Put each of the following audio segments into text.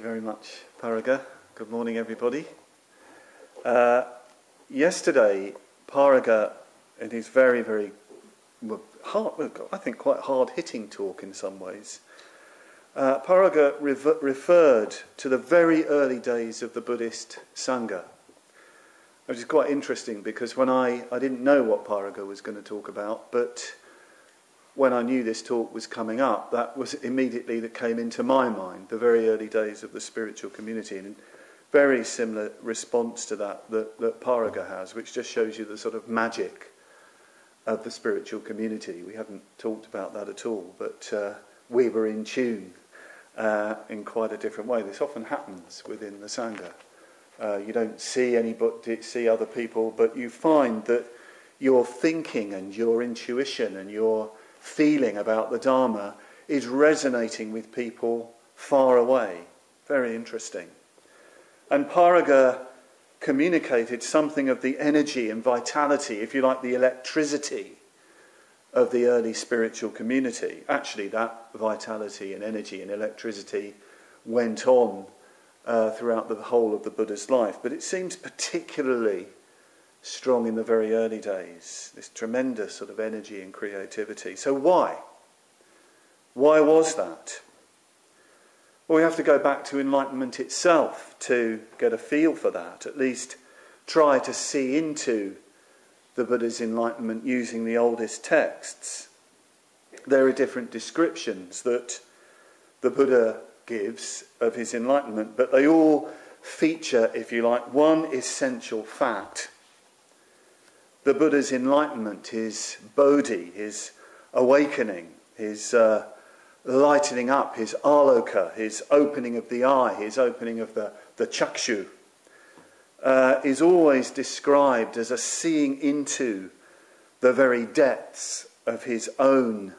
you very much, Paraga. Good morning, everybody. Yesterday, Paraga, in his very hard, I think quite hard-hitting talk in some ways, Paraga referred to the very early days of the Buddhist Sangha, which is quite interesting because when I didn't know what Paraga was going to talk about, but when I knew this talk was coming up, that was immediately that came into my mind, the very early days of the spiritual community, and very similar response to that Paraga has, which just shows you the sort of magic of the spiritual community. We haven't talked about that at all, but we were in tune in quite a different way. This often happens within the Sangha. You don't see anybody, see other people, but you find that your thinking and your intuition and your feeling about the Dharma is resonating with people far away. Very interesting. And Paraga communicated something of the energy and vitality, if you like, the electricity of the early spiritual community. Actually, that vitality and energy and electricity went on throughout the whole of the Buddha's life, but it seems particularly strong in the very early days, this tremendous sort of energy and creativity. So why? Why was that? Well, we have to go back to enlightenment itself to get a feel for that, at least try to see into the Buddha's enlightenment using the oldest texts. There are different descriptions that the Buddha gives of his enlightenment, but they all feature, if you like, one essential fact. The Buddha's enlightenment, his bodhi, his awakening, his lightening up, his aloka, his opening of the eye, his opening of the chakshu, is always described as a seeing into the very depths of his own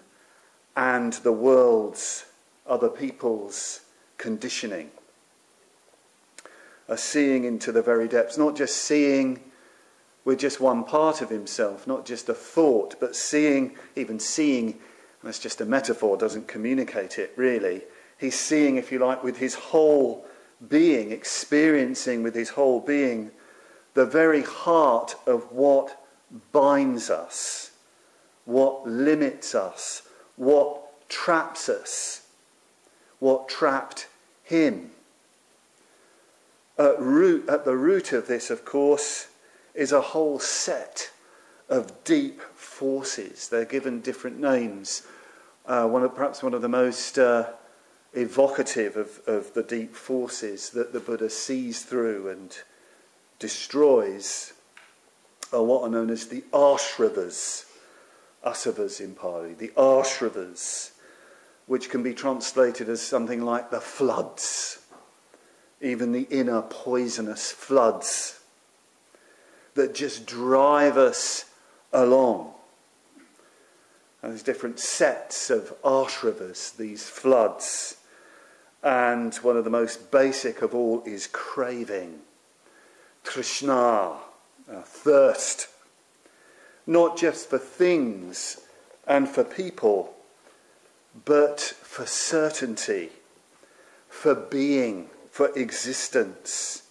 and the world's, other people's conditioning. A seeing into the very depths, not just seeing with just one part of himself, not just a thought, but seeing, even seeing, that's just a metaphor, doesn't communicate it really. He's seeing, if you like, with his whole being, experiencing with his whole being the very heart of what binds us, what limits us, what traps us, what trapped him. At the root of this, of course, is a whole set of deep forces. They're given different names. Perhaps one of the most evocative of the deep forces that the Buddha sees through and destroys are what are known as the asravas, asavas in Pali, the asravas, which can be translated as something like the floods, even the inner poisonous floods that just drive us along. And there's different sets of asravas, these floods. And one of the most basic of all is craving. Trishna, thirst. Not just for things and for people, but for certainty, for being, for existence,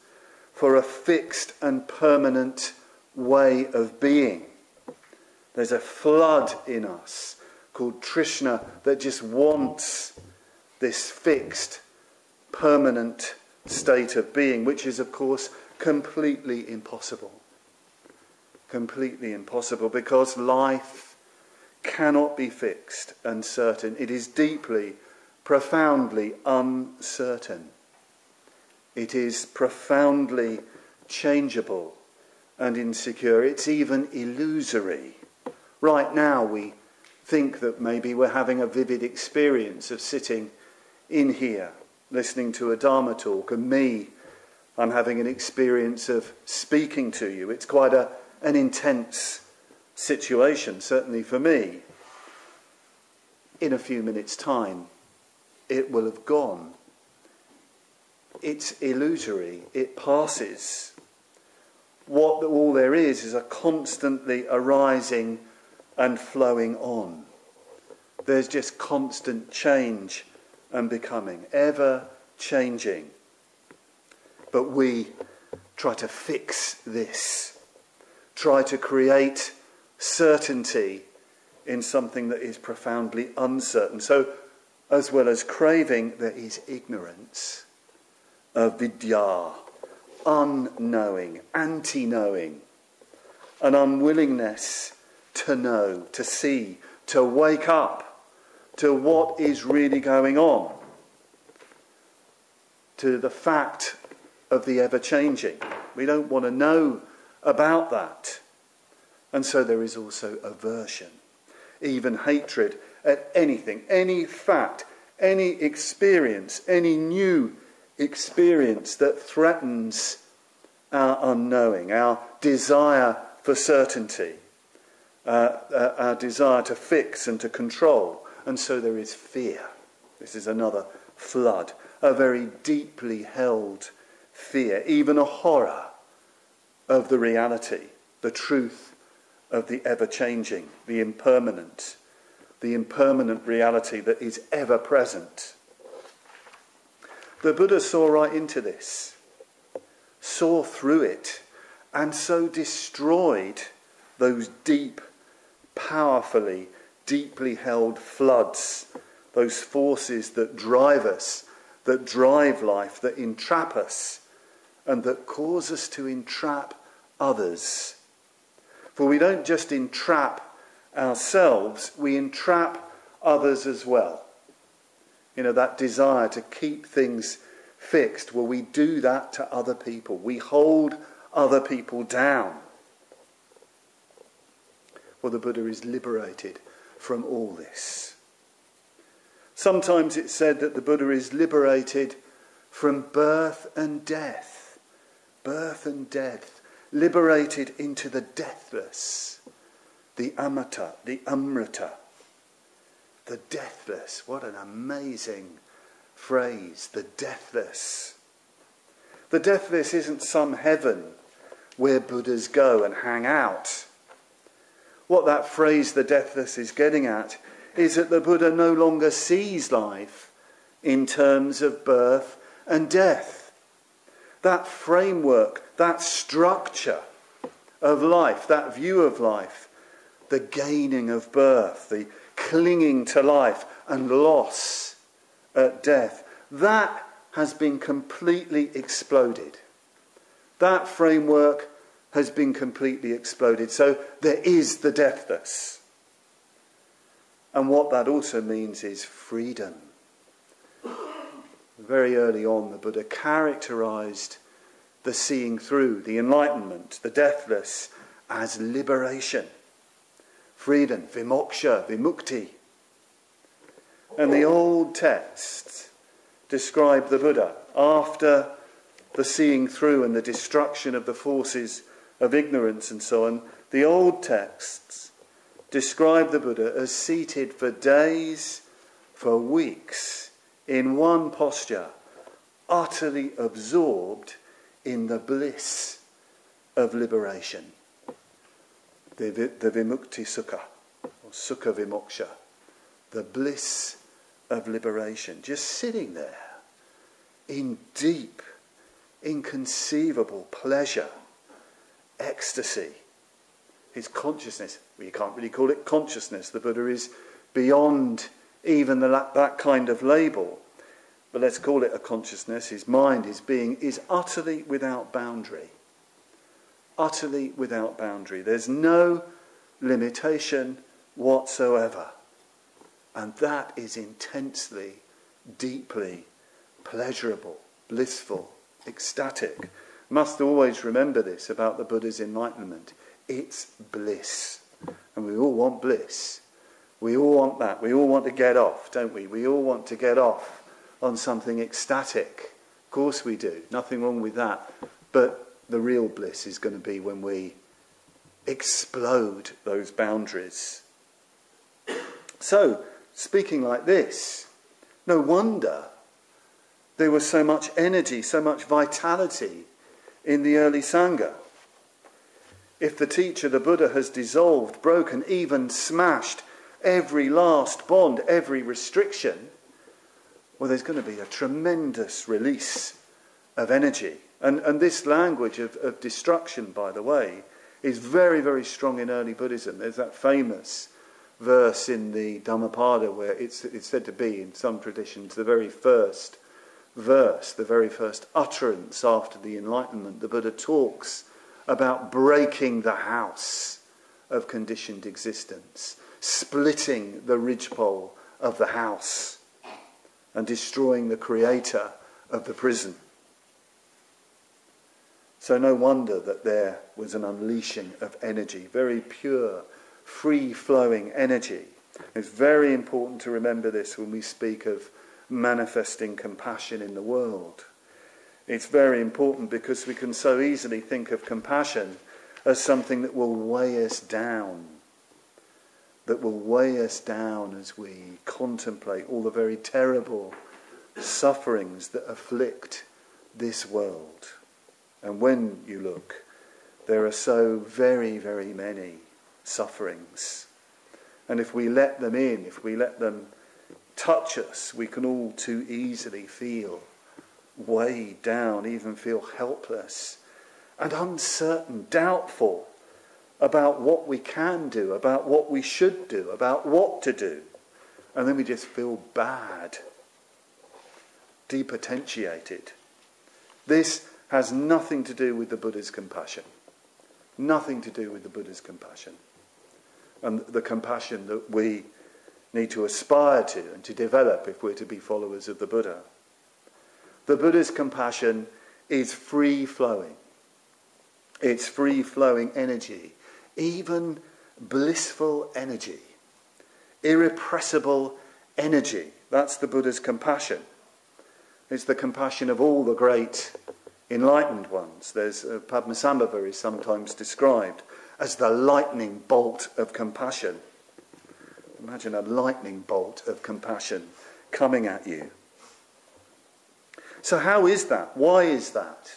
for a fixed and permanent way of being. There's a flood in us called Trishna that just wants this fixed, permanent state of being, which is, of course, completely impossible. Completely impossible, because life cannot be fixed and certain. It is deeply, profoundly uncertain. It is profoundly changeable and insecure. It's even illusory. Right now we think that maybe we're having a vivid experience of sitting in here, listening to a Dharma talk, and I'm having an experience of speaking to you. It's quite an intense situation, certainly for me. In a few minutes' time, it will have gone. It's illusory. It passes. What all there is a constantly arising and flowing on. There's just constant change and becoming, ever changing. But we try to fix this, try to create certainty in something that is profoundly uncertain. So, as well as craving, there is ignorance, avidya, unknowing, anti-knowing, an unwillingness to know, to see, to wake up to what is really going on, to the fact of the ever-changing. We don't want to know about that. And so there is also aversion, even hatred at anything, any fact, any experience, any new experience that threatens our unknowing, our desire for certainty, our desire to fix and to control. And so there is fear. This is another flood, a very deeply held fear, even a horror of the reality, the truth of the ever-changing, the impermanent reality that is ever present. The Buddha saw right into this, saw through it, and so destroyed those deep, powerfully, deeply held floods, those forces that drive us, that drive life, that entrap us, and that cause us to entrap others. For we don't just entrap ourselves, we entrap others as well. You know, that desire to keep things fixed, well, we do that to other people. We hold other people down. Well, the Buddha is liberated from all this. Sometimes it's said that the Buddha is liberated from birth and death. Birth and death. Liberated into the deathless. The amata, the amrita. The deathless. What an amazing phrase. The deathless. The deathless isn't some heaven where Buddhas go and hang out. What that phrase, the deathless, is getting at is that the Buddha no longer sees life in terms of birth and death. That framework, that structure of life, that view of life, the gaining of birth, the clinging to life and loss at death, that has been completely exploded. That framework has been completely exploded. So there is the deathless. And what that also means is freedom. Very early on, the Buddha characterized the seeing through, the enlightenment, the deathless, as liberation. Freedom, vimoksha, vimukti. And the old texts describe the Buddha after the seeing through and the destruction of the forces of ignorance and so on. The old texts describe the Buddha as seated for days, for weeks, in one posture, utterly absorbed in the bliss of liberation. The vimukti sukha, or sukha vimoksha, the bliss of liberation, just sitting there in deep, inconceivable pleasure, ecstasy. His consciousness, well, you can't really call it consciousness. The Buddha is beyond even that kind of label. But let's call it a consciousness. His mind, his being, is utterly without boundary. Utterly without boundary. There's no limitation whatsoever. And that is intensely, deeply pleasurable, blissful, ecstatic. Must always remember this about the Buddha's enlightenment. It's bliss. And we all want bliss. We all want that. We all want to get off, don't we? We all want to get off on something ecstatic. Of course we do. Nothing wrong with that. But the real bliss is going to be when we explode those boundaries. So, speaking like this, no wonder there was so much energy, so much vitality in the early Sangha. If the teacher, the Buddha, has dissolved, broken, even smashed every last bond, every restriction, well, there's going to be a tremendous release of energy And this language of destruction, by the way, is very, very strong in early Buddhism. There's that famous verse in the Dhammapada where it's said to be, in some traditions, the very first verse, the very first utterance after the Enlightenment. The Buddha talks about breaking the house of conditioned existence, splitting the ridgepole of the house and destroying the creator of the prison. So no wonder that there was an unleashing of energy, very pure, free-flowing energy. It's very important to remember this when we speak of manifesting compassion in the world. It's very important because we can so easily think of compassion as something that will weigh us down, as we contemplate all the very terrible sufferings that afflict this world. And when you look, there are so very, very many sufferings. And if we let them in, if we let them touch us, we can all too easily feel weighed down, even feel helpless and uncertain, doubtful about what we can do, about what we should do, about what to do. And then we just feel bad, depotentiated. This has nothing to do with the Buddha's compassion. Nothing to do with the Buddha's compassion. And the compassion that we need to aspire to and to develop if we're to be followers of the Buddha. The Buddha's compassion is free-flowing. It's free-flowing energy, even blissful energy, irrepressible energy. That's the Buddha's compassion. It's the compassion of all the great enlightened ones. There's Padmasambhava is sometimes described as the lightning bolt of compassion. Imagine a lightning bolt of compassion coming at you. So how is that? Why is that?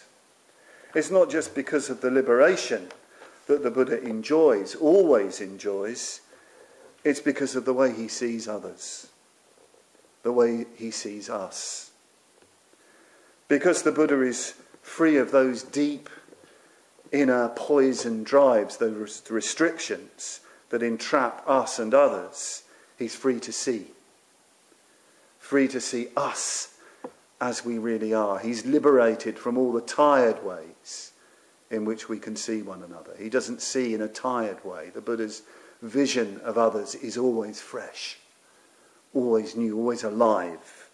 It's not just because of the liberation that the Buddha enjoys, always enjoys. It's because of the way he sees others, the way he sees us. Because the Buddha is free of those deep inner poison drives, those restrictions that entrap us and others, he's free to see us as we really are. He's liberated from all the tired ways in which we can see one another. He doesn't see in a tired way. The Buddha's vision of others is always fresh, always new, always alive.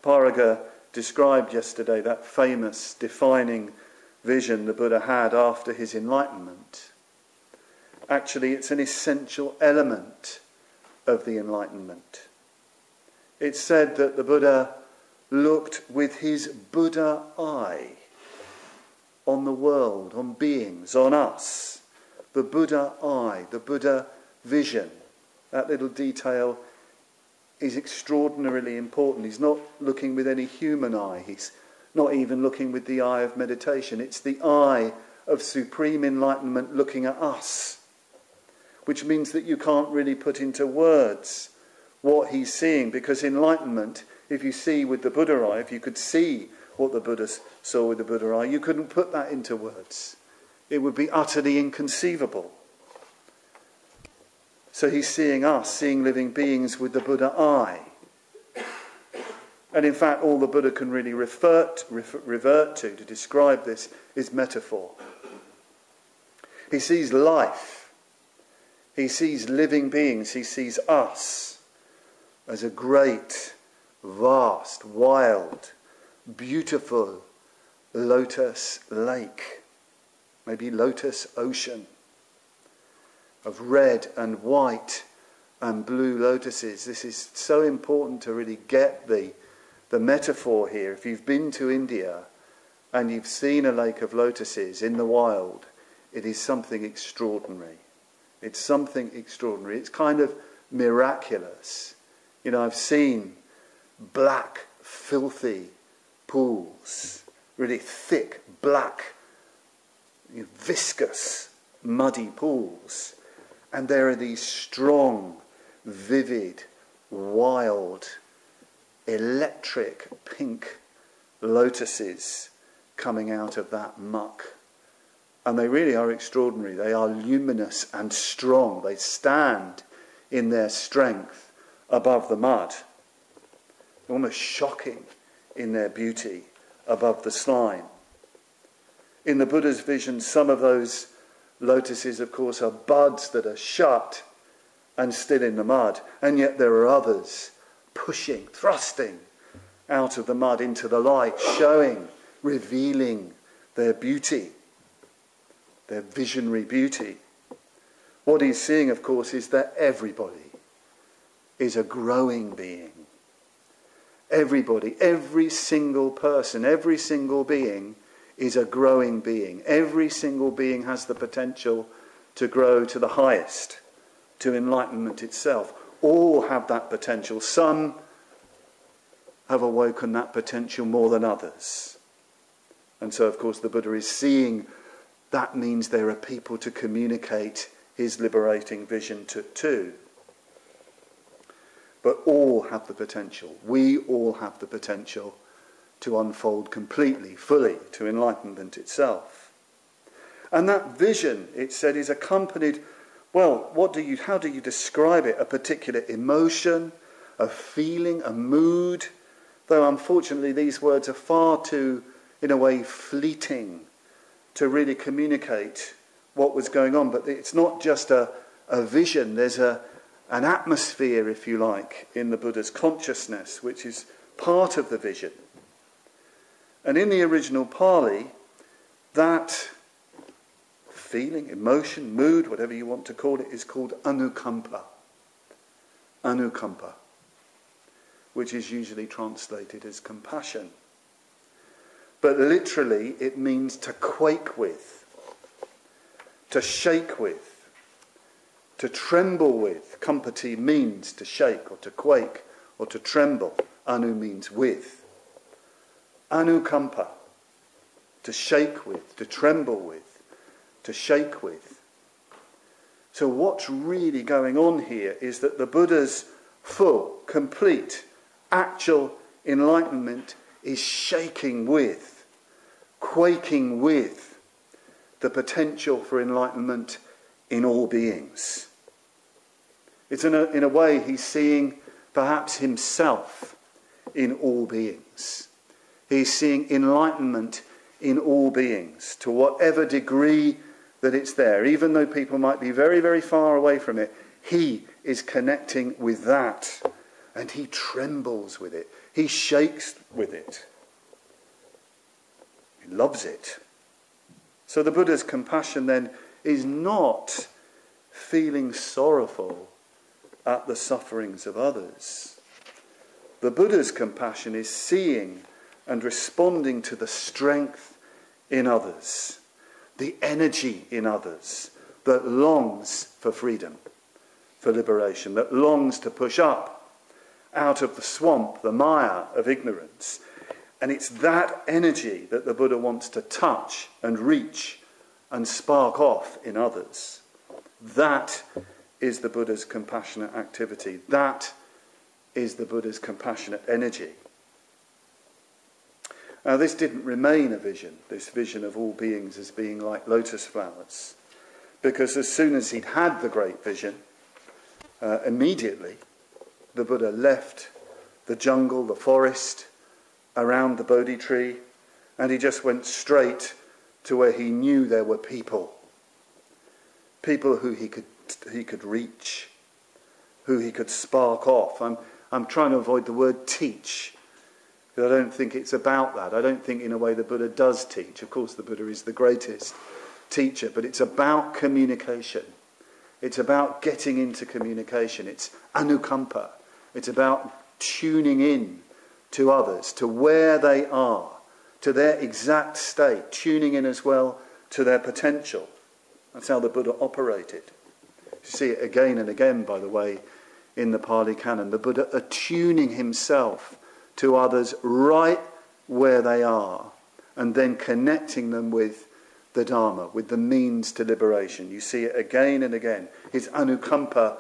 Paraga described yesterday that famous defining vision the Buddha had after his enlightenment. Actually, it's an essential element of the enlightenment. It's said that the Buddha looked with his Buddha eye on the world, on beings, on us. The Buddha eye, the Buddha vision. That little detail is extraordinarily important. He's not looking with any human eye. He's not even looking with the eye of meditation. It's the eye of supreme enlightenment looking at us, which means that you can't really put into words what he's seeing, because enlightenment, if you see with the Buddha eye, if you could see what the Buddha saw with the Buddha eye, you couldn't put that into words. It would be utterly inconceivable. So he's seeing us, seeing living beings with the Buddha eye. And in fact, all the Buddha can really revert to describe this is metaphor. He sees life. He sees living beings. He sees us as a great, vast, wild, beautiful lotus lake, maybe lotus ocean, of red and white and blue lotuses. This is so important to really get the metaphor here. If you've been to India and you've seen a lake of lotuses in the wild, it is something extraordinary. It's something extraordinary. It's kind of miraculous. You know, I've seen black, filthy pools, really thick, black, viscous, muddy pools. And there are these strong, vivid, wild, electric pink lotuses coming out of that muck. And they really are extraordinary. They are luminous and strong. They stand in their strength above the mud. Almost shocking in their beauty above the slime. In the Buddha's vision, some of those lotuses, of course, are buds that are shut and still in the mud. And yet there are others pushing, thrusting out of the mud into the light, showing, revealing their beauty, their visionary beauty. What he's seeing, of course, is that everybody is a growing being. Everybody, every single person, every single being is a growing being. Every single being has the potential to grow to the highest, to enlightenment itself. All have that potential. Some have awoken that potential more than others. And so, of course, the Buddha is seeing that means there are people to communicate his liberating vision to. But all have the potential. We all have the potential to unfold completely, fully, to enlightenment itself. And that vision, it said, is accompanied, well, how do you describe it? A particular emotion, a feeling, a mood, though unfortunately these words are far too, in a way, fleeting to really communicate what was going on. But it's not just a vision, there's an atmosphere, if you like, in the Buddha's consciousness, which is part of the vision. And in the original Pali, that feeling, emotion, mood, whatever you want to call it, is called anukampa. Anukampa, which is usually translated as compassion. But literally it means to quake with, to shake with, to tremble with. Kampati means to shake or to quake or to tremble. Anu means with. Anukampa, to shake with, to tremble with, to shake with. So what's really going on here is that the Buddha's full, complete, actual enlightenment is shaking with, quaking with the potential for enlightenment in all beings. It's in a way he's seeing perhaps himself in all beings. He's seeing enlightenment in all beings, to whatever degree that it's there. Even though people might be very, very far away from it, he is connecting with that. And he trembles with it. He shakes with it. He loves it. So the Buddha's compassion then is not feeling sorrowful at the sufferings of others. The Buddha's compassion is seeing and responding to the strength in others, the energy in others that longs for freedom, for liberation, that longs to push up out of the swamp, the mire of ignorance. And it's that energy that the Buddha wants to touch and reach and spark off in others. That is the Buddha's compassionate activity. That is the Buddha's compassionate energy. Now, this didn't remain a vision, this vision of all beings as being like lotus flowers, because as soon as he'd had the great vision, immediately the Buddha left the jungle, the forest, around the Bodhi tree, and he just went straight to where he knew there were people who he could reach, who he could spark off. I'm trying to avoid the word teach, because I don't think it's about that. I don't think in a way the Buddha does teach. Of course the Buddha is the greatest teacher, but it's about communication. It's about getting into communication. It's anukampa. It's about tuning in to others, to where they are, to their exact state, tuning in as well to their potential. That's how the Buddha operated. You see it again and again, by the way, in the Pali Canon. The Buddha attuning himself to others right where they are, and then connecting them with the Dharma, with the means to liberation. You see it again and again. His anukampa,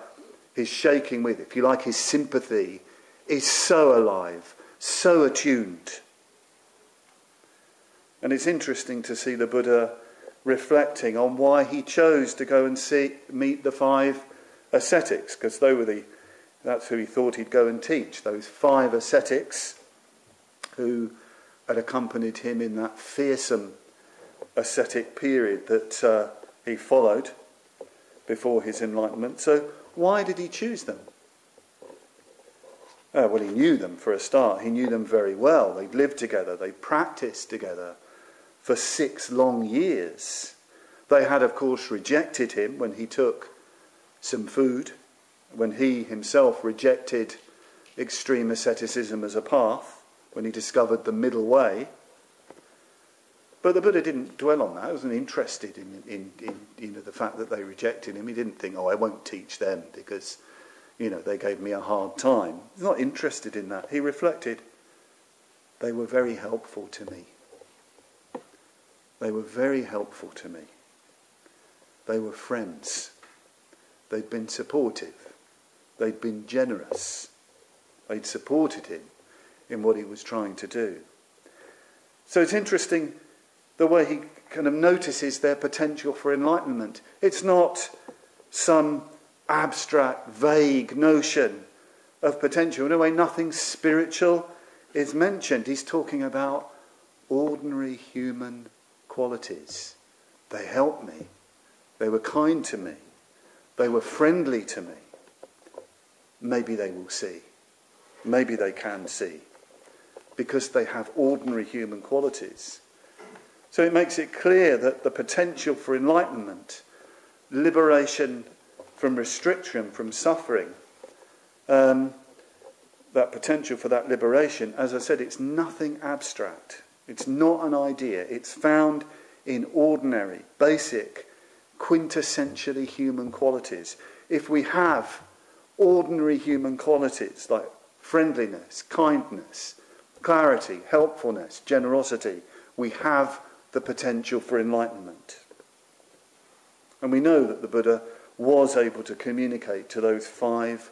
his shaking with, if you like, his sympathy is so alive, so attuned. And it's interesting to see the Buddha reflecting on why he chose to go and meet the 5 ascetics, because that's who he thought he'd go and teach, those 5 ascetics who had accompanied him in that fearsome ascetic period that he followed before his enlightenment. So why did he choose them? Well, he knew them for a start. He knew them very well. They'd lived together. They practiced together for 6 long years. They had, of course, rejected him when he took some food, when he himself rejected extreme asceticism as a path, when he discovered the middle way. But the Buddha didn't dwell on that. He wasn't interested in the fact that they rejected him. He didn't think, I won't teach them because, they gave me a hard time. He's not interested in that. He reflected, they were very helpful to me. They were very helpful to me. They were friends. They'd been supportive. They'd been generous. They'd supported him in what he was trying to do. So it's interesting the way he kind of notices their potential for enlightenment. It's not some abstract, vague notion of potential. In a way, nothing spiritual is mentioned. He's talking about ordinary human qualities. They helped me. They were kind to me. They were friendly to me. Maybe they will see. Maybe they can see. Because they have ordinary human qualities. So it makes it clear that the potential for enlightenment, liberation from restriction, from suffering, that potential for that liberation, as I said, it's nothing abstract. It's not an idea. It's found in ordinary, basic, quintessentially human qualities. If we have ordinary human qualities like friendliness, kindness, clarity, helpfulness, generosity, we have the potential for enlightenment. And we know that the Buddha was able to communicate to those 5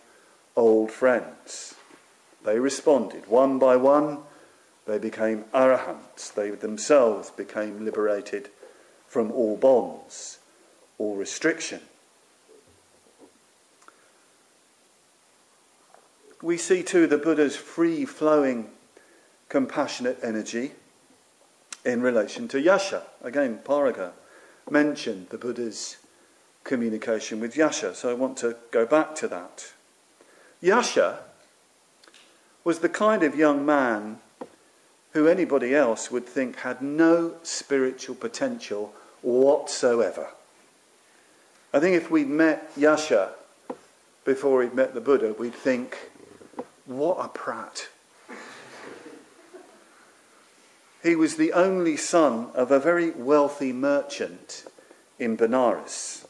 old friends. They responded. One by one, they became arahants. They themselves became liberated from all bonds, all restriction. We see too the Buddha's free-flowing, compassionate energy in relation to Yasha. Again, Paraga mentioned the Buddha's communication with Yasha, so I want to go back to that. Yasha was the kind of young man who anybody else would think had no spiritual potential whatsoever. I think if we'd met Yasha before he'd met the Buddha, we'd think, what a prat. He was the only son of a very wealthy merchant in Benares.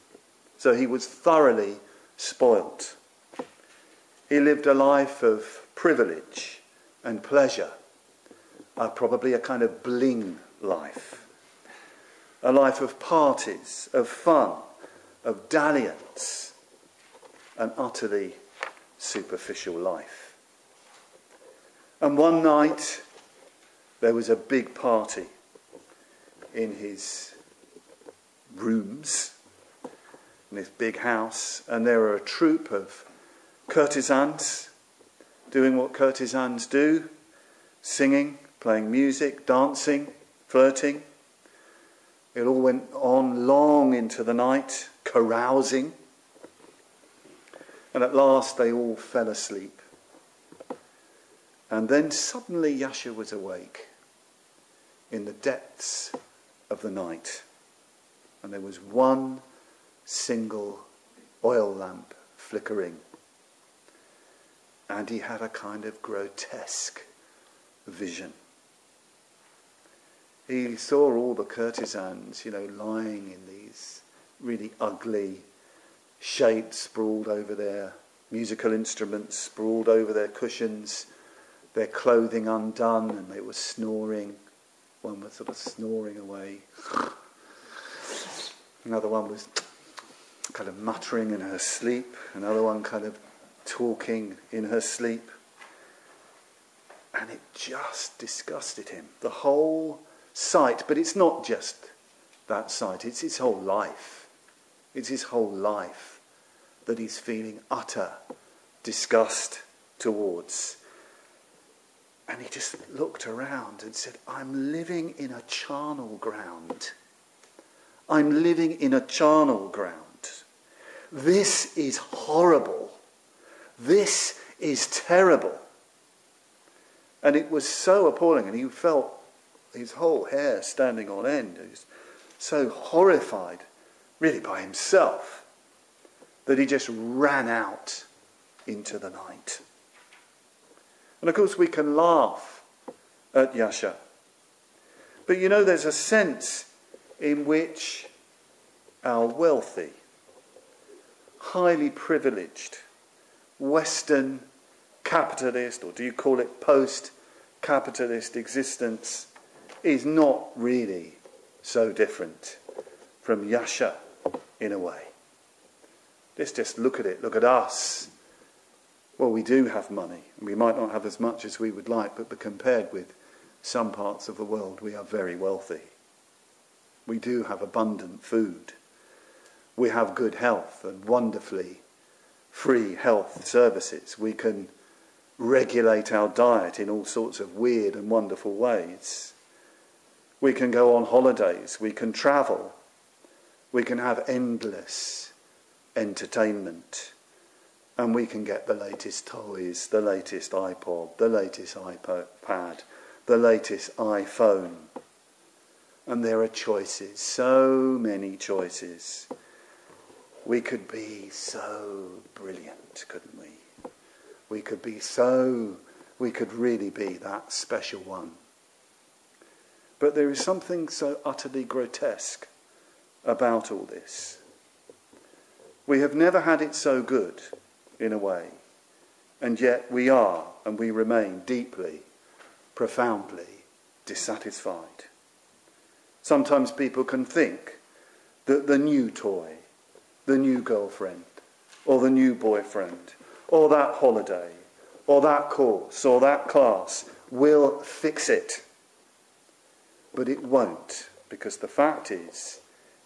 So he was thoroughly spoilt. He lived a life of privilege and pleasure, probably a kind of bling life. A life of parties, of fun, of dalliance, an utterly superficial life. And one night there was a big party in his rooms, in this big house, and there were a troupe of courtesans doing what courtesans do, singing, playing music, dancing, flirting. It all went on long into the night, carousing. And at last they all fell asleep. And then suddenly Yasha was awake in the depths of the night. And there was one single oil lamp flickering. And he had a kind of grotesque vision. He saw all the courtesans, lying in these really ugly shapes sprawled over their musical instruments, sprawled over their cushions, their clothing undone, and they were snoring. One was sort of snoring away. Another one was kind of muttering in her sleep. Another one kind of talking in her sleep. And it just disgusted him. The whole sight, but it's not just that sight, it's his whole life. It's his whole life that he's feeling utter disgust towards. And he just looked around and said, I'm living in a charnel ground. I'm living in a charnel ground. This is horrible. This is terrible. And it was so appalling, and he felt his whole hair standing on end. He was so horrified, really by himself, that he just ran out into the night. And of course we can laugh at Yasha. But you know, there's a sense in which our wealthy, highly privileged, Western capitalist, or do you call it post-capitalist existence, is not really so different from Yasha in a way. Let's just look at it, look at us. Well, we do have money. We might not have as much as we would like, but compared with some parts of the world, we are very wealthy. We do have abundant food. We have good health and wonderfully free health services. We can regulate our diet in all sorts of weird and wonderful ways. We can go on holidays. We can travel. We can have endless entertainment. And we can get the latest toys, the latest iPod, the latest iPad, the latest iPhone. And there are choices, so many choices. We could be so brilliant, couldn't we? We could really be that special one. But there is something so utterly grotesque about all this. We have never had it so good, in a way, and yet we are, and we remain deeply, profoundly dissatisfied. Sometimes people can think that the new toy, the new girlfriend, or the new boyfriend, or that holiday, or that course, or that class will fix it. But it won't, because the fact is,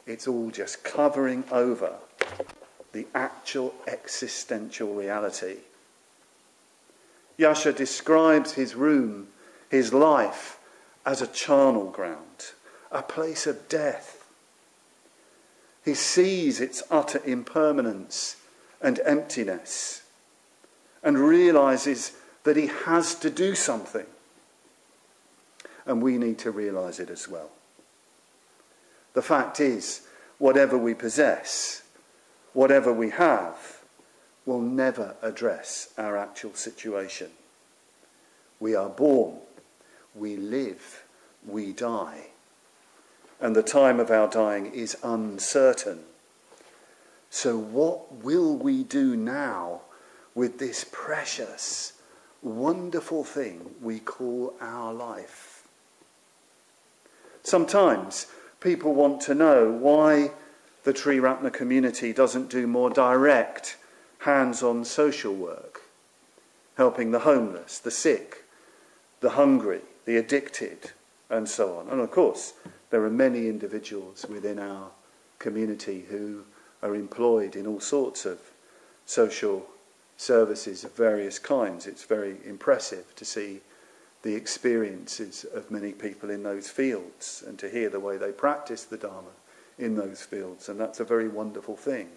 it's all just covering over the actual existential reality. Yasha describes his room, his life, as a charnel ground, a place of death. He sees its utter impermanence and emptiness and realises that he has to do something. And we need to realise it as well. The fact is, whatever we possess, whatever we have, will never address our actual situation. We are born, we live, we die. And the time of our dying is uncertain. So what will we do now with this precious, wonderful thing we call our life? Sometimes people want to know why the Triratna community doesn't do more direct, hands-on social work, helping the homeless, the sick, the hungry, the addicted, and so on. And of course, there are many individuals within our community who are employed in all sorts of social services of various kinds. It's very impressive to see the experiences of many people in those fields and to hear the way they practice the Dharma in those fields, and that's a very wonderful thing.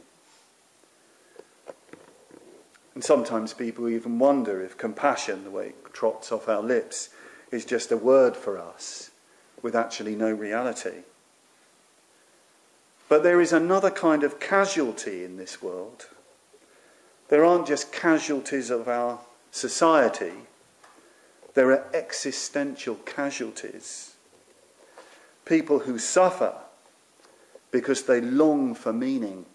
And sometimes people even wonder if compassion, the way it trots off our lips, is just a word for us with actually no reality. But there is another kind of casualty in this world. There aren't just casualties of our society, there are existential casualties. People who suffer because they long for meaning.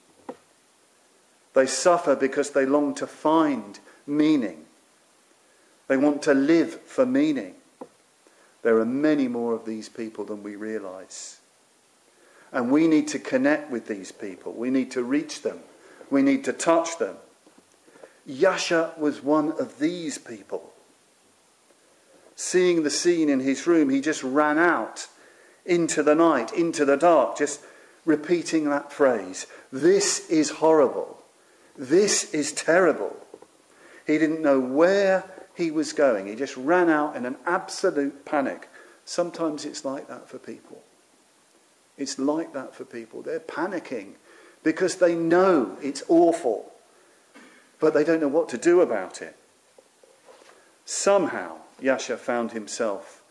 They suffer because they long to find meaning. They want to live for meaning. There are many more of these people than we realise. And we need to connect with these people. We need to reach them. We need to touch them. Yasha was one of these people. Seeing the scene in his room, he just ran out into the night, into the dark, just repeating that phrase. This is horrible. This is terrible. He didn't know where he was going. He just ran out in an absolute panic. Sometimes it's like that for people. It's like that for people. They're panicking because they know it's awful, but they don't know what to do about it. Somehow, Yasha found himself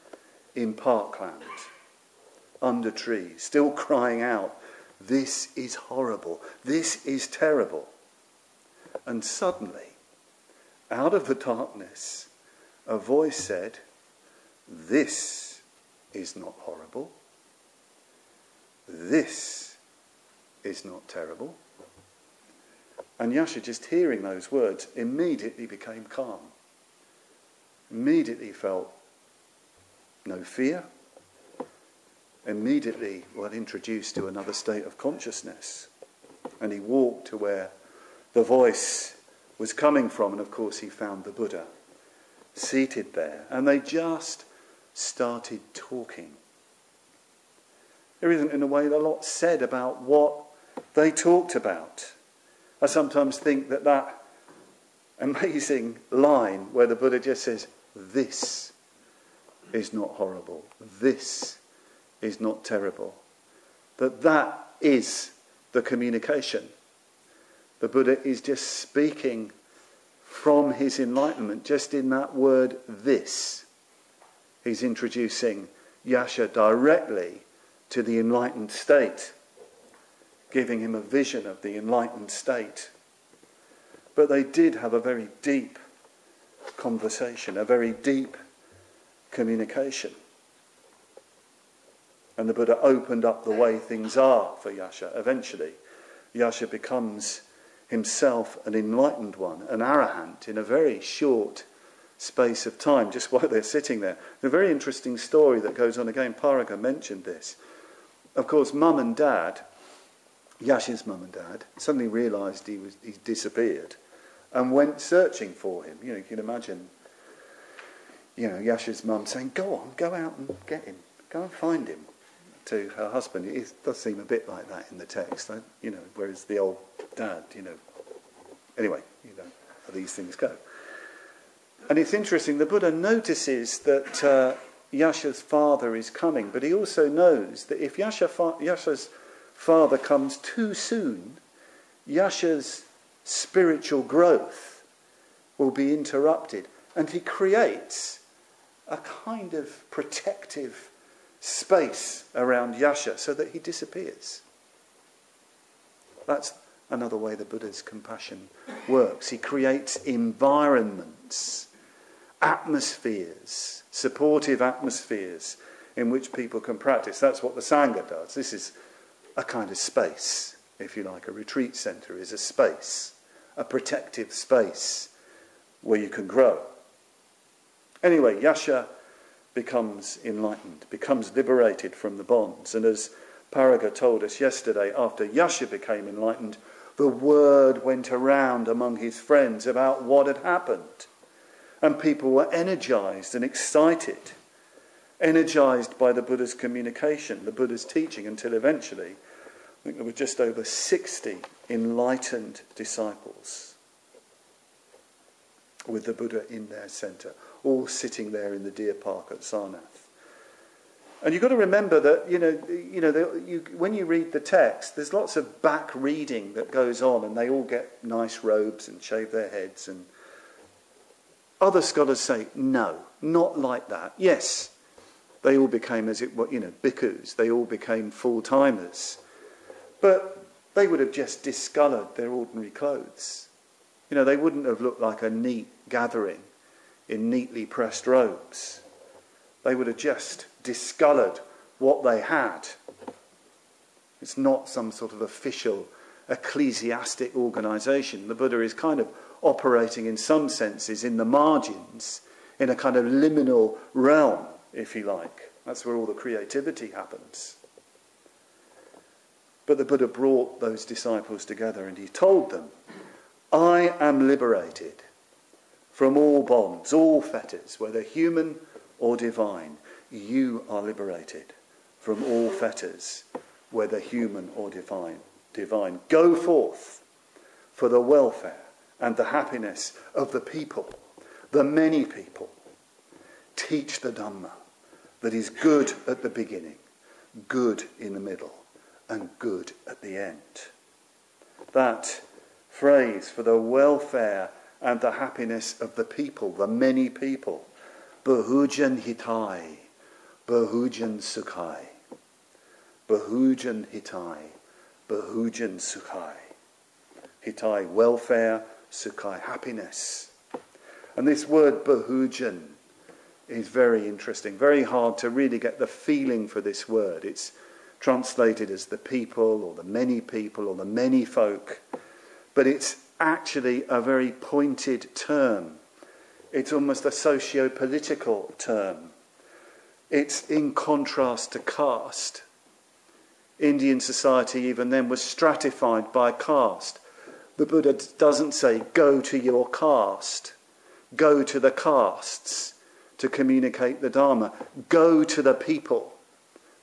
in parkland, under trees, still crying out, "This is horrible. This is terrible." And suddenly, out of the darkness, a voice said, "This is not horrible. This is not terrible." And Yasha, just hearing those words, immediately became calm. Immediately felt no fear. Immediately was introduced to another state of consciousness. And he walked to where the voice was coming from. And of course he found the Buddha seated there. And they just started talking. There isn't, in a way, a lot said about what they talked about. I sometimes think that amazing line where the Buddha just says, "This is not horrible. This is not terrible." That is the communication. The Buddha is just speaking from his enlightenment, just in that word, "this." He's introducing Yasha directly to the enlightened state, giving him a vision of the enlightened state. But they did have a very deep conversation, a very deep communication. And the Buddha opened up the way things are for Yasha. Eventually, Yasha becomes himself an enlightened one, an arahant, in a very short space of time, just while they're sitting there. A very interesting story that goes on again. Paraga mentioned this. Of course, Mum and Dad, Yasha's mum and dad, suddenly realised he'd disappeared and went searching for him. You can imagine, Yasha's mum saying, "Go on, go out and get him. Go and find him," to her husband. It does seem a bit like that in the text, whereas the old dad, Anyway, how these things go. And it's interesting, the Buddha notices that Yasha's father is coming, but he also knows that if Yasha's father comes too soon, Yasha's spiritual growth will be interrupted. And he creates a kind of protective space around Yasha so that he disappears. That's another way the Buddha's compassion works. He creates environments, atmospheres, supportive atmospheres in which people can practice. That's what the Sangha does. This is a kind of space, if you like. A retreat centre is a space, a protective space where you can grow. Anyway, Yasha becomes enlightened, becomes liberated from the bonds. And as Paraga told us yesterday, after Yasha became enlightened, the word went around among his friends about what had happened. And people were energized and excited, energized by the Buddha's communication, the Buddha's teaching, until eventually, I think there were just over 60 enlightened disciples with the Buddha in their centre, all sitting there in the deer park at Sarnath. And you've got to remember that, when you read the text, there's lots of back reading that goes on, and they all get nice robes and shave their heads. And other scholars say, no, not like that. Yes, they all became, bhikkhus. They all became full-timers. But they would have just discoloured their ordinary clothes. They wouldn't have looked like a neat gathering in neatly pressed robes. They would have just discoloured what they had. It's not some sort of official ecclesiastic organisation. The Buddha is kind of operating in some senses in the margins, in a kind of liminal realm, if you like. That's where all the creativity happens. But the Buddha brought those disciples together and he told them, "I am liberated from all bonds, all fetters, whether human or divine. You are liberated from all fetters, whether human or divine. Go forth for the welfare and the happiness of the people, the many people. Teach the Dhamma that is good at the beginning, good in the middle, and good at the end. That phrase, for the welfare and the happiness of the people, the many people, Bahujan Hitai, Bahujan Sukhai. Bahujan Hitai, Bahujan Sukhai. Hitai, welfare, Sukhai, happiness. And this word Bahujan is very interesting, very hard to really get the feeling for this word. It's translated as the people or the many folk, but it's actually a very pointed term. It's almost a socio-political term. It's in contrast to caste. Indian society even then was stratified by caste. The Buddha doesn't say, go to your caste, go to the castes to communicate the Dharma, go to the people.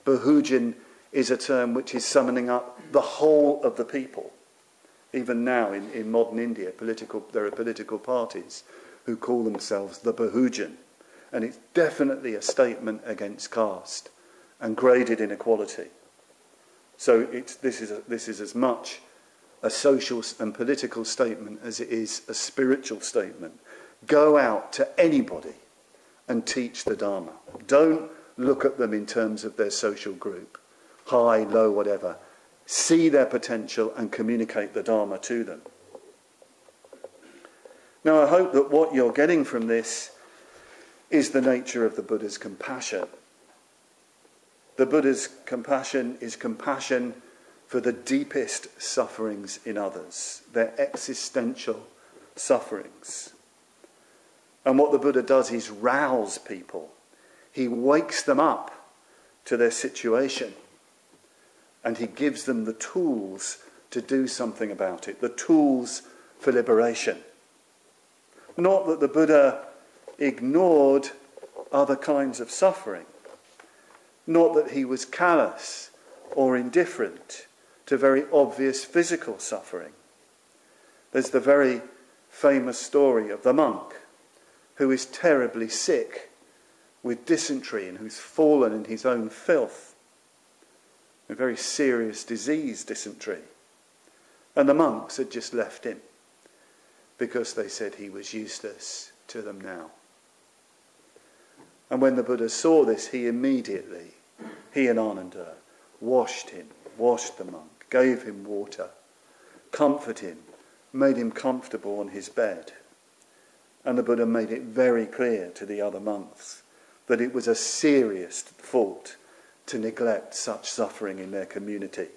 Bahujan is a term which is summoning up the whole of the people. Even now in modern India, there are political parties who call themselves the Bahujan. And it's definitely a statement against caste and graded inequality. So this is as much a social and political statement as it is a spiritual statement. Go out to anybody and teach the Dharma. Don't look at them in terms of their social group, high, low, whatever. See their potential and communicate the Dharma to them. Now, I hope that what you're getting from this is the nature of the Buddha's compassion. The Buddha's compassion is compassion for the deepest sufferings in others, their existential sufferings. And what the Buddha does is rouse people. He wakes them up to their situation. And he gives them the tools to do something about it, the tools for liberation. Not that the Buddha ignored other kinds of suffering. Not that he was callous or indifferent to very obvious physical suffering. There's the very famous story of the monk who is terribly sick with dysentery and who's fallen in his own filth. A very serious disease, dysentery. And the monks had just left him because they said he was useless to them now. And when the Buddha saw this, he and Ananda, washed the monk, gave him water, comforted him, made him comfortable on his bed. And the Buddha made it very clear to the other monks that it was a serious fault to neglect such suffering in their community.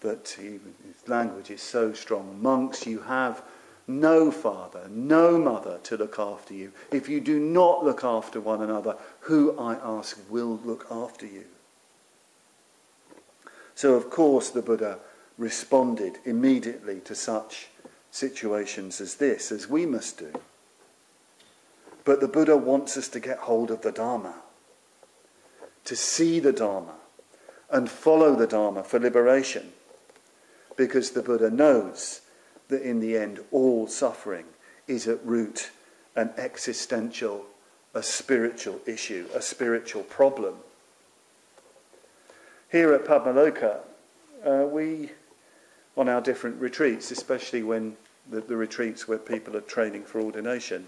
That even his language is so strong. Monks, you have no father, no mother to look after you. If you do not look after one another, who, I ask, will look after you? So, of course, the Buddha responded immediately to such situations as this, as we must do. But the Buddha wants us to get hold of the Dharma, to see the Dharma and follow the Dharma for liberation, because the Buddha knows that in the end all suffering is at root an existential, a spiritual issue, a spiritual problem. Here at Padmaloka, we, on our different retreats, especially when the retreats where people are training for ordination,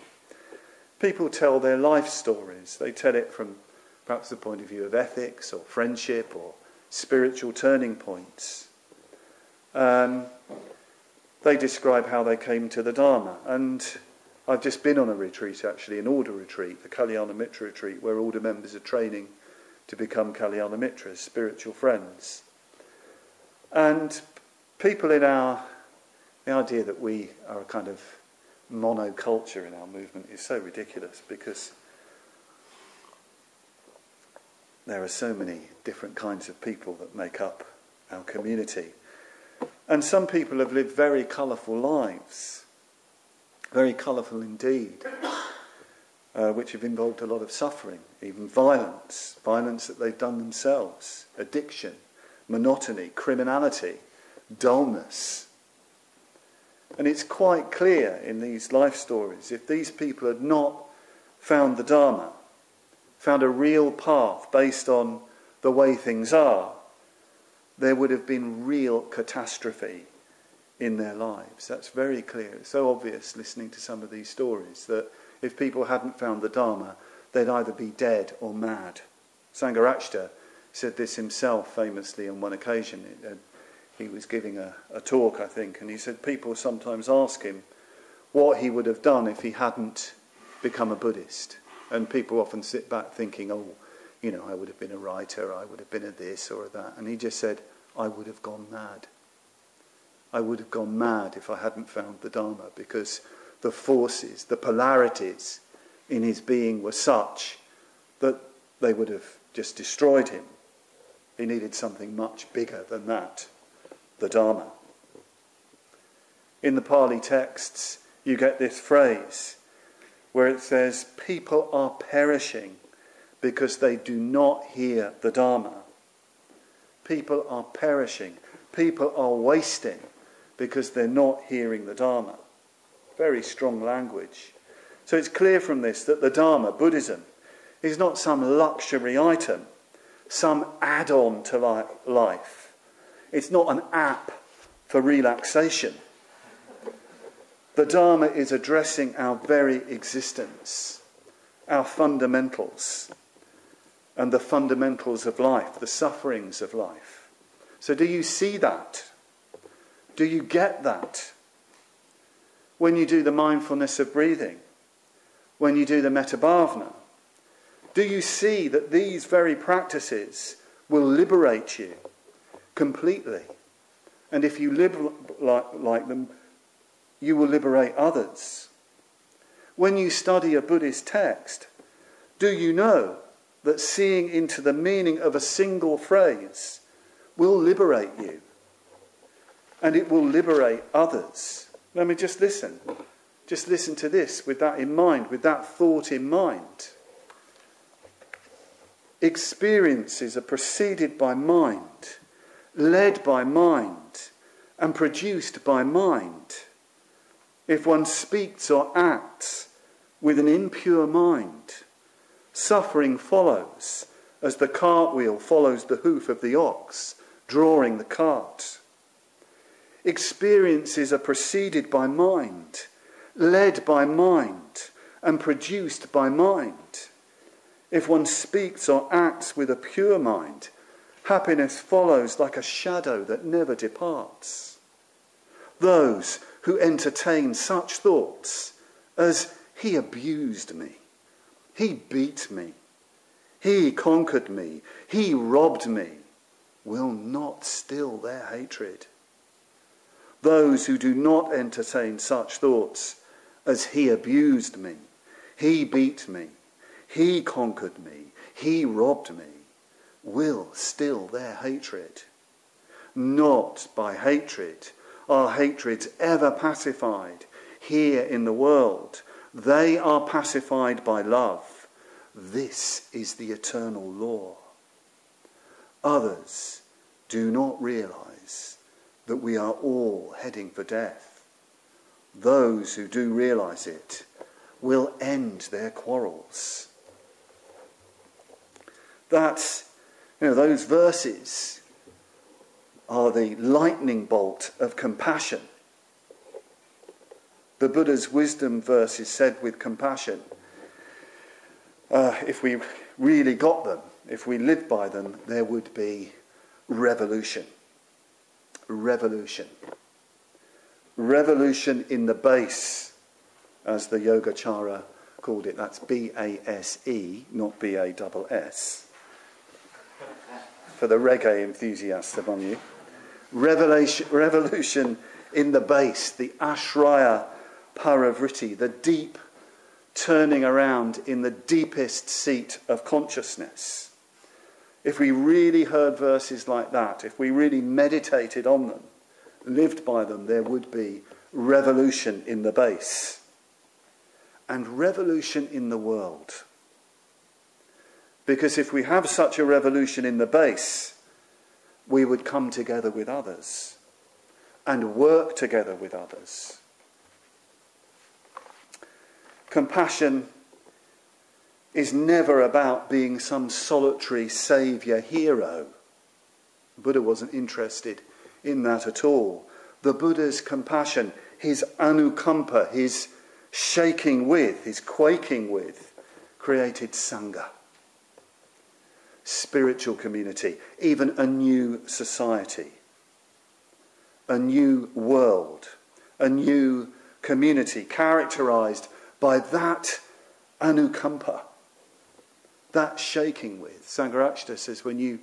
people tell their life stories. They tell it from perhaps the point of view of ethics or friendship or spiritual turning points. They describe how they came to the Dharma. And I've just been on a retreat, actually, an order retreat, the Kalyana Mitra retreat, where order members are training to become Kalyana Mitras, spiritual friends. And people in the idea that we are a kind of monoculture in our movement is so ridiculous, because there are so many different kinds of people that make up our community. And some people have lived very colourful lives, very colourful indeed. which have involved a lot of suffering, even violence that they've done themselves, addiction, monotony, criminality, dullness. And it's quite clear in these life stories, if these people had not found the Dharma, found a real path based on the way things are, there would have been real catastrophe in their lives. That's very clear. It's so obvious listening to some of these stories that if people hadn't found the Dharma, they'd either be dead or mad. Sangharakshita said this himself famously on one occasion. He was giving a talk, I think, and he said people sometimes ask him what he would have done if he hadn't become a Buddhist. And people often sit back thinking, oh, you know, I would have been a writer, I would have been a this or a that. And he just said, I would have gone mad. I would have gone mad if I hadn't found the Dharma, because the forces, the polarities in his being were such that they would have just destroyed him. He needed something much bigger than that, the Dharma. In the Pali texts, you get this phrase where it says, people are perishing because they do not hear the Dharma. People are perishing. People are wasting because they're not hearing the Dharma. Very strong language. So it's clear from this that the Dharma, Buddhism, is not some luxury item, some add-on to life. It's not an app for relaxation. The Dharma is addressing our very existence, our fundamentals, and the fundamentals of life, the sufferings of life. So do you see that? Do you get that? When you do the mindfulness of breathing, when you do the Padmavajra, do you see that these very practices will liberate you completely? And if you live like them, you will liberate others. When you study a Buddhist text, do you know that seeing into the meaning of a single phrase will liberate you? And it will liberate others. Let me just listen. Just listen to this with that in mind, with that thought in mind. Experiences are preceded by mind, led by mind, and produced by mind. If one speaks or acts with an impure mind, suffering follows as the cartwheel follows the hoof of the ox, drawing the cart. Experiences are preceded by mind, led by mind, and produced by mind. If one speaks or acts with a pure mind, happiness follows like a shadow that never departs. Those who entertain such thoughts as, he abused me, he beat me, he conquered me, he robbed me, will not still their hatred. Those who do not entertain such thoughts as, he abused me, he beat me, he conquered me, he robbed me, will still their hatred. Not by hatred are hatreds ever pacified here in the world. They are pacified by love. This is the eternal law. Others do not realise that we are all heading for death. Those who do realise it will end their quarrels. Those verses are the lightning bolt of compassion. The Buddha's wisdom verse is said with compassion. If we really got them, if we lived by them, there would be revolution. Revolution. Revolution in the base, as the Yogacara called it. That's B-A-S-E, not B-A-S-S. For the reggae enthusiasts among you. Revolution in the base, the ashraya paravritti, the deep turning around in the deepest seat of consciousness. If we really heard verses like that, if we really meditated on them, lived by them, there would be revolution in the base. and revolution in the world. Because if we have such a revolution in the base, we would come together with others and work together with others. Compassion is never about being some solitary saviour hero. Buddha wasn't interested in that at all. The Buddha's compassion, his anukampa, his shaking with, his quaking with, created sangha, spiritual community, even a new society, a new world, a new community characterised by that anukampa, that shaking with. Sangharakshita says when you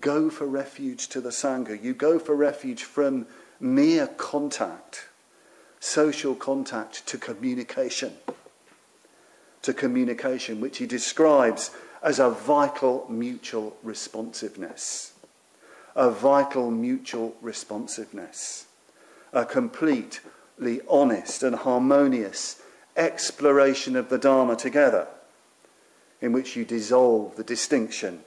go for refuge to the Sangha, you go for refuge from mere contact, social contact, to communication, which he describes as a vital mutual responsiveness. A vital mutual responsiveness. A completely honest and harmonious exploration of the Dharma together, in which you dissolve the distinction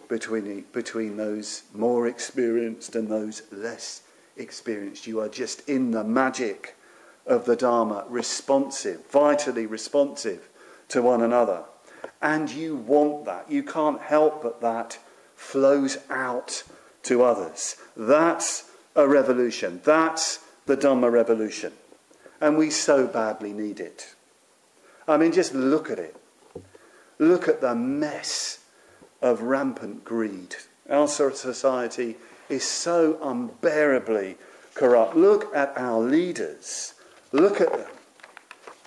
between those more experienced and those less experienced. You are just in the magic of the Dharma, responsive, vitally responsive to one another. And you want that. You can't help but that flows out to others. That's a revolution. That's the Dhamma revolution. And we so badly need it. I mean, just look at it. Look at the mess of rampant greed. Our society is so unbearably corrupt. Look at our leaders. Look at them.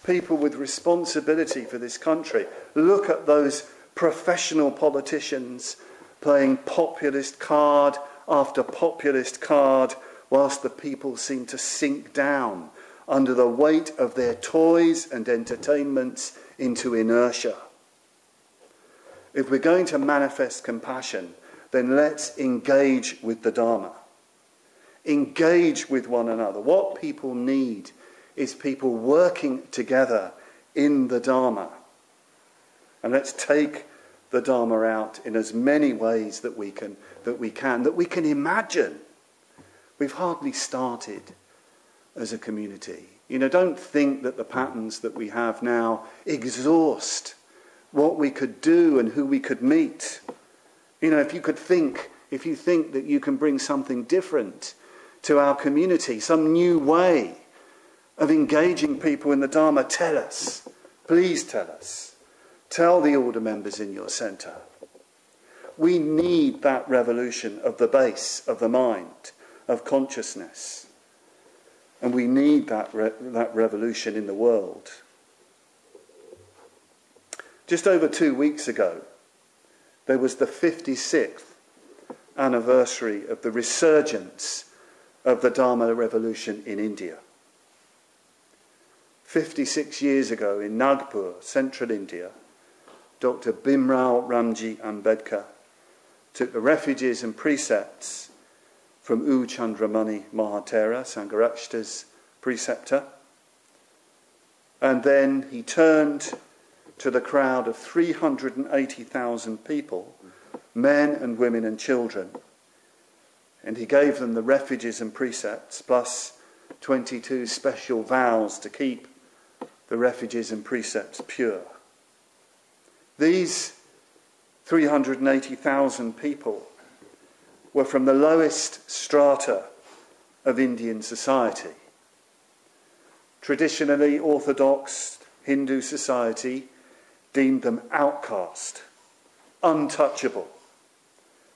People with responsibility for this country. Look at those professional politicians playing populist card after populist card, whilst the people seem to sink down under the weight of their toys and entertainments into inertia. If we're going to manifest compassion, then let's engage with the Dharma. Engage with one another. What people need is people working together in the Dharma. And let's take the Dharma out in as many ways that we can imagine. We've hardly started as a community. You know, don't think that the patterns that we have now exhaust what we could do and who we could meet. You know, if you think that you can bring something different to our community, some new way of engaging people in the Dharma, tell us. Please tell us. Tell the order members in your centre. We need that revolution of the base, of the mind, of consciousness. And we need that revolution in the world. Just over 2 weeks ago, there was the 56th anniversary of the resurgence of the Dharma revolution in India. 56 years ago in Nagpur, central India, Dr. Bhimrao Ramji Ambedkar took the refuges and precepts from U Chandramani Mahatera, Sangharakshita's preceptor, and then he turned to the crowd of 380,000 people, men and women and children, and he gave them the refuges and precepts plus 22 special vows to keep the refuges and precepts pure. These 380,000 people were from the lowest strata of Indian society. Traditionally, Orthodox Hindu society deemed them outcast, untouchable.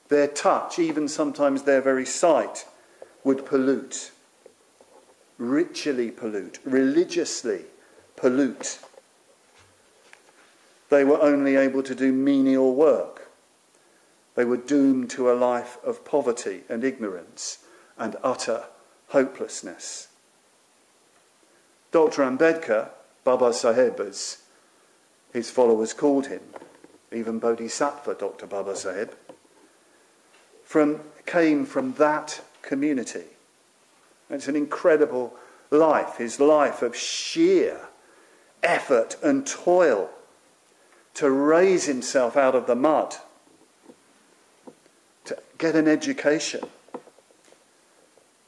Their touch, even sometimes their very sight, would pollute, ritually pollute, religiously pollute. They were only able to do menial work. They were doomed to a life of poverty and ignorance and utter hopelessness. Dr. Ambedkar, Baba Saheb as his followers called him, even Bodhisattva Dr. Baba Saheb, came from that community. It's an incredible life, his life of sheer effort and toil to raise himself out of the mud, to get an education.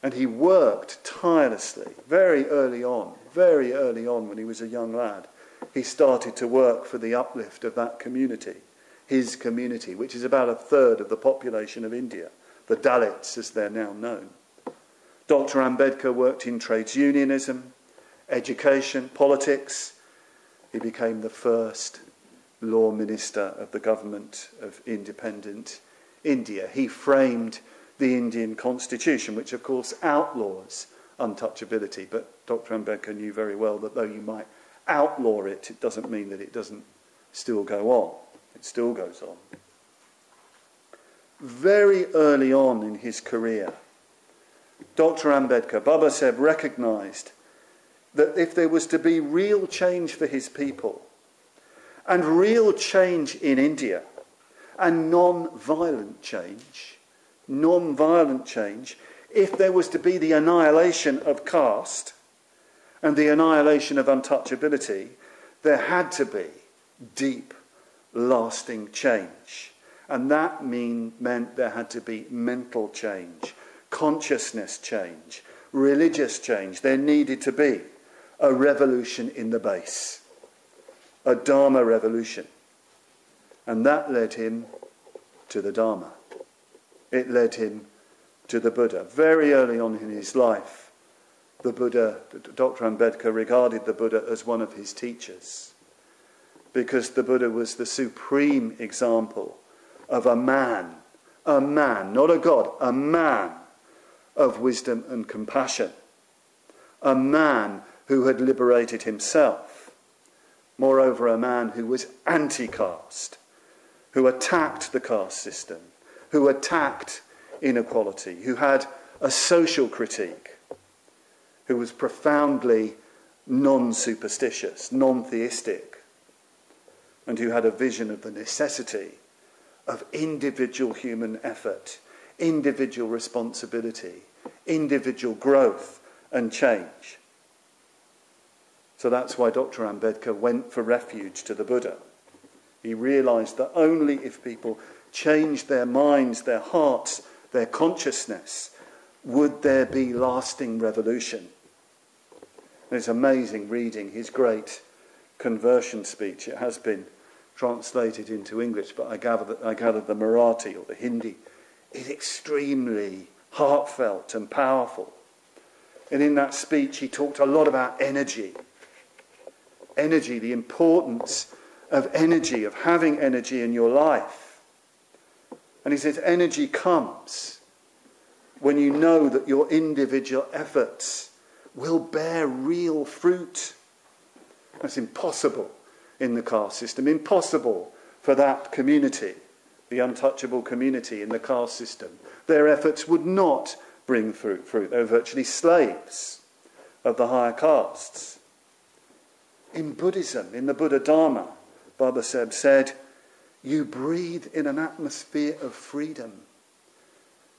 And he worked tirelessly very early on when he was a young lad. He started to work for the uplift of that community, his community, which is about a third of the population of India, the Dalits as they're now known. Dr. Ambedkar worked in trades unionism, education, politics. He became the first law minister of the government of independent India. He framed the Indian constitution, which of course outlaws untouchability, but Dr. Ambedkar knew very well that though you might outlaw it, it doesn't mean that it doesn't still go on. It still goes on. Very early on in his career, Dr. Ambedkar, Baba Saheb, recognised that if there was to be real change for his people, and real change in India, and non-violent change, if there was to be the annihilation of caste and the annihilation of untouchability, there had to be deep, lasting change. And that meant there had to be mental change, consciousness change, religious change. There needed to be a revolution in the base, a Dharma revolution. And that led him to the Dharma. It led him to the Buddha. Very early on in his life, the Buddha, Dr. Ambedkar regarded the Buddha as one of his teachers, because the Buddha was the supreme example of a man, not a god, a man of wisdom and compassion, a man who had liberated himself, moreover a man who was anti-caste, who attacked the caste system, who attacked inequality, who had a social critique, who was profoundly non-superstitious, non-theistic, and who had a vision of the necessity of individual human effort, individual responsibility, individual growth and change. So that's why Dr. Ambedkar went for refuge to the Buddha. He realised that only if people changed their minds, their hearts, their consciousness, would there be lasting revolution. And it's amazing reading his great conversion speech. It has been translated into English, but I gather the Marathi or the Hindi is extremely heartfelt and powerful. And in that speech he talked a lot about energy. Energy, the importance of energy, of having energy in your life. And he says energy comes when you know that your individual efforts will bear real fruit. That's impossible in the caste system, impossible for that community, the untouchable community in the caste system. Their efforts would not bring fruit. They were virtually slaves of the higher castes. In Buddhism, in the Buddha Dharma, Baba Saheb said, you breathe in an atmosphere of freedom.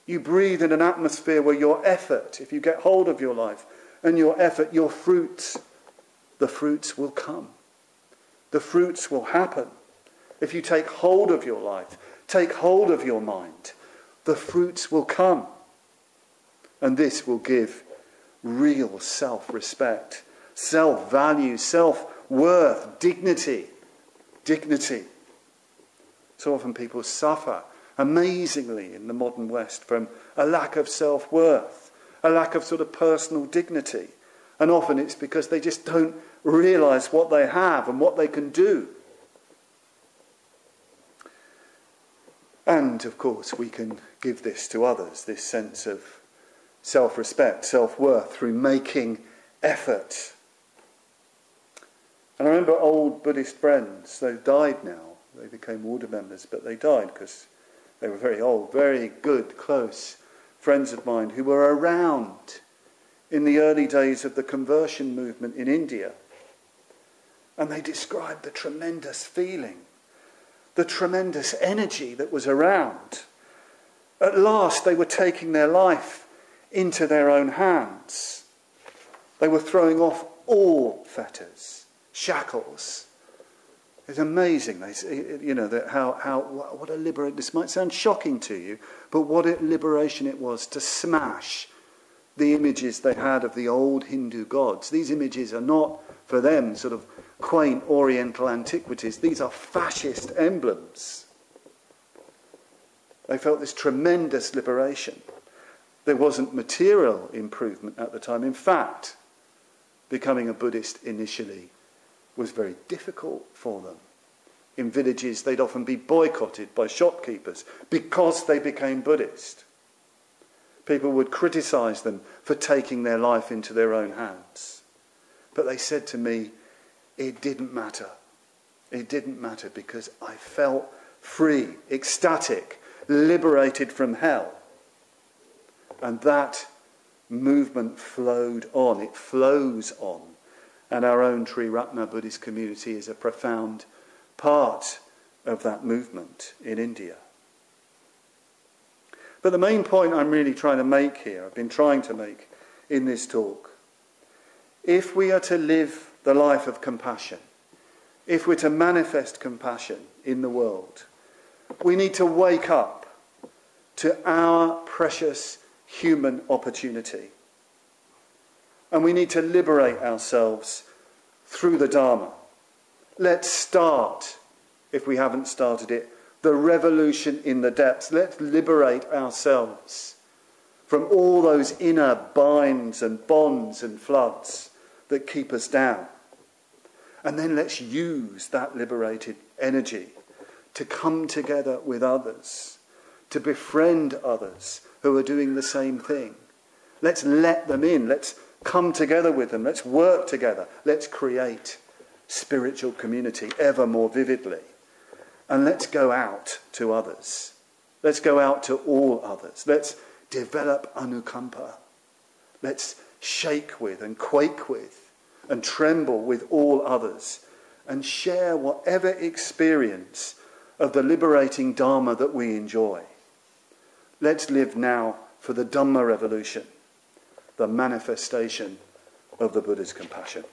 You breathe in an atmosphere where your effort, if you get hold of your life and your effort, your fruits, the fruits will come. The fruits will happen. If you take hold of your life, take hold of your mind, the fruits will come. And this will give real self-respect, self-value, self-worth, dignity. So often people suffer amazingly in the modern West from a lack of self-worth, a lack of sort of personal dignity. And often it's because they just don't realise what they have and what they can do. And, of course, we can give this to others, this sense of self-respect, self-worth, through making effort. And I remember old Buddhist friends, they died now. They became order members, but they died because they were very old, very good, close friends of mine who were around in the early days of the conversion movement in India. And they described the tremendous feeling, the tremendous energy that was around. At last they were taking their life into their own hands. They were throwing off all fetters, shackles. It's amazing, what a liberation. This might sound shocking to you, but what a liberation it was to smash the images they had of the old Hindu gods. These images are not, for them, sort of quaint oriental antiquities. These are fascist emblems. They felt this tremendous liberation. There wasn't material improvement at the time. In fact, becoming a Buddhist initially was very difficult for them. In villages, they'd often be boycotted by shopkeepers because they became Buddhist. People would criticize them for taking their life into their own hands. But they said to me, it didn't matter. It didn't matter because I felt free, ecstatic, liberated from hell. And that movement flowed on. It flows on. And our own Triratna Buddhist community is a profound part of that movement in India. But the main point I'm really trying to make here, I've been trying to make in this talk, if we are to live the life of compassion, if we're to manifest compassion in the world, we need to wake up to our precious human opportunity. And we need to liberate ourselves through the Dharma. Let's start, if we haven't started it, the revolution in the depths. Let's liberate ourselves from all those inner binds and bonds and floods that keep us down. And then let's use that liberated energy to come together with others, to befriend others who are doing the same thing. Let's let them in. Let's come together with them. Let's work together. Let's create spiritual community ever more vividly. And let's go out to others. Let's go out to all others. Let's develop anukampa. Let's shake with and quake with and tremble with all others and share whatever experience of the liberating Dharma that we enjoy. Let's live now for the Dhamma revolution, the manifestation of the Buddha's compassion.